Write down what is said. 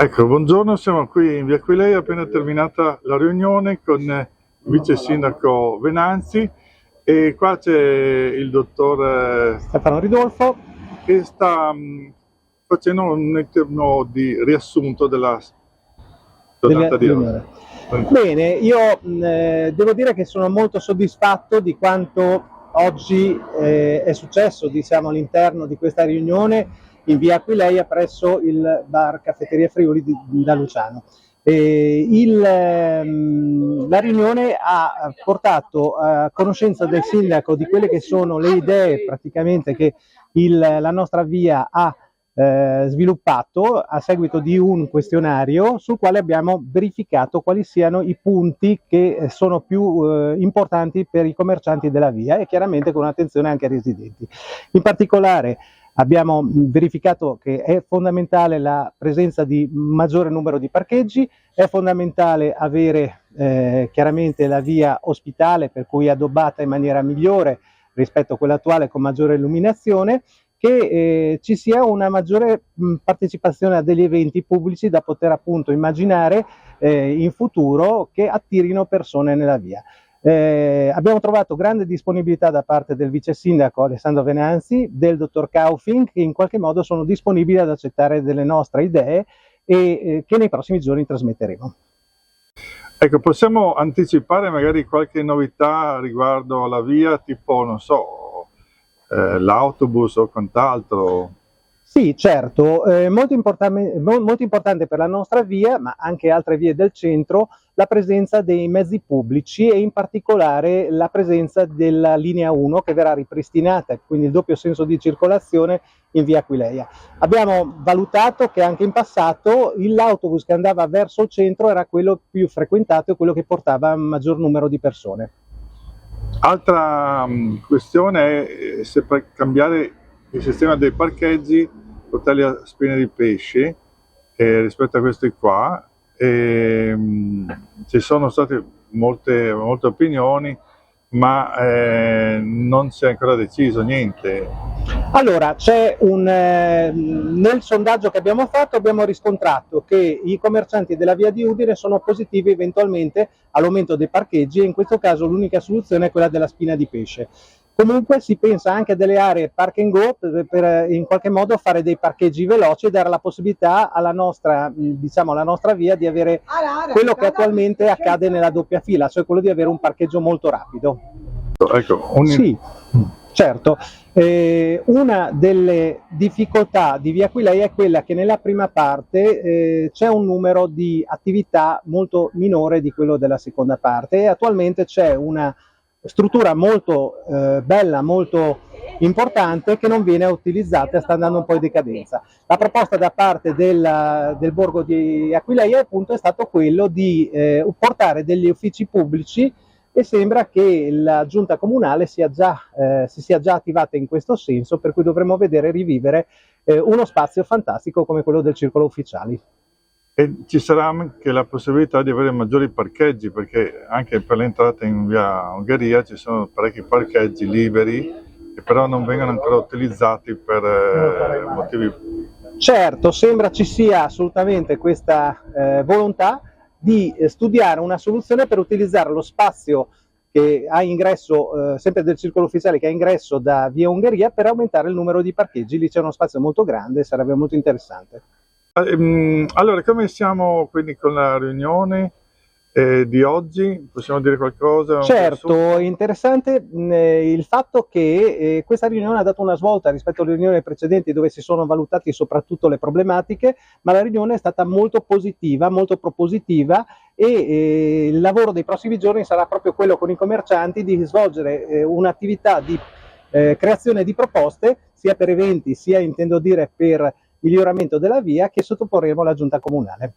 Ecco, buongiorno, siamo qui in via Aquileia, appena terminata la riunione con il vice sindaco Venanzi e qua c'è il dottor Stefano Ridolfo, che sta facendo un interno di riassunto della giornata di oggi. Bene, io devo dire che sono molto soddisfatto di quanto oggi è successo, diciamo, all'interno di questa riunione in via Aquileia presso il bar Caffetteria Friuli da Luciano. La riunione ha portato a conoscenza del sindaco di quelle che sono le idee praticamente che la nostra via ha sviluppato a seguito di un questionario sul quale abbiamo verificato quali siano i punti che sono più importanti per i commercianti della via e chiaramente con attenzione anche ai residenti. In particolare abbiamo verificato che è fondamentale la presenza di maggiore numero di parcheggi, è fondamentale avere chiaramente la via ospitale, per cui addobbata in maniera migliore rispetto a quella attuale con maggiore illuminazione, che ci sia una maggiore partecipazione a degli eventi pubblici da poter appunto immaginare in futuro che attirino persone nella via. Abbiamo trovato grande disponibilità da parte del vice sindaco Alessandro Venanzi, del dottor Kaufing, che in qualche modo sono disponibili ad accettare delle nostre idee e che nei prossimi giorni trasmetteremo. Ecco, possiamo anticipare magari qualche novità riguardo alla via, tipo, non so, l'autobus o quant'altro? Sì, certo, molto importante per la nostra via, ma anche altre vie del centro, la presenza dei mezzi pubblici e in particolare la presenza della linea 1 che verrà ripristinata, quindi il doppio senso di circolazione in via Aquileia. Abbiamo valutato che anche in passato l'autobus che andava verso il centro era quello più frequentato e quello che portava un maggior numero di persone. Altra questione è se per cambiare il sistema dei parcheggi, portarli a spine di pesce rispetto a questi qua. Ci sono state molte opinioni, ma non si è ancora deciso niente. Allora, nel sondaggio che abbiamo fatto abbiamo riscontrato che i commercianti della via di Udine sono positivi eventualmente all'aumento dei parcheggi e in questo caso l'unica soluzione è quella della spina di pesce. Comunque si pensa anche a delle aree park and go per in qualche modo fare dei parcheggi veloci e dare la possibilità alla nostra via di avere quello che attualmente accade nella doppia fila, cioè quello di avere un parcheggio molto rapido. Ecco, Sì, certo. Una delle difficoltà di via Aquileia è quella che nella prima parte c'è un numero di attività molto minore di quello della seconda parte e attualmente c'è una struttura molto bella, molto importante che non viene utilizzata e sta andando un po' in decadenza. La proposta da parte del borgo di Aquileia appunto è stato quello di portare degli uffici pubblici e sembra che la giunta comunale si sia già attivata in questo senso, per cui dovremmo vedere rivivere uno spazio fantastico come quello del circolo ufficiali. E ci sarà anche la possibilità di avere maggiori parcheggi, perché anche per l'entrata in via Ungheria ci sono parecchi parcheggi liberi che però non vengono ancora utilizzati per motivi. Certo, sembra ci sia assolutamente questa volontà di studiare una soluzione per utilizzare lo spazio che ha ingresso, sempre del circolo ufficiale, che ha ingresso da via Ungheria, per aumentare il numero di parcheggi. Lì c'è uno spazio molto grande, sarebbe molto interessante. Allora, come siamo quindi con la riunione di oggi? Possiamo dire qualcosa? Certo, è interessante il fatto che questa riunione ha dato una svolta rispetto alle riunioni precedenti dove si sono valutati soprattutto le problematiche, ma la riunione è stata molto positiva, molto propositiva e il lavoro dei prossimi giorni sarà proprio quello con i commercianti di svolgere un'attività di creazione di proposte sia per eventi sia intendo dire per miglioramento della via che sottoporremo alla giunta comunale.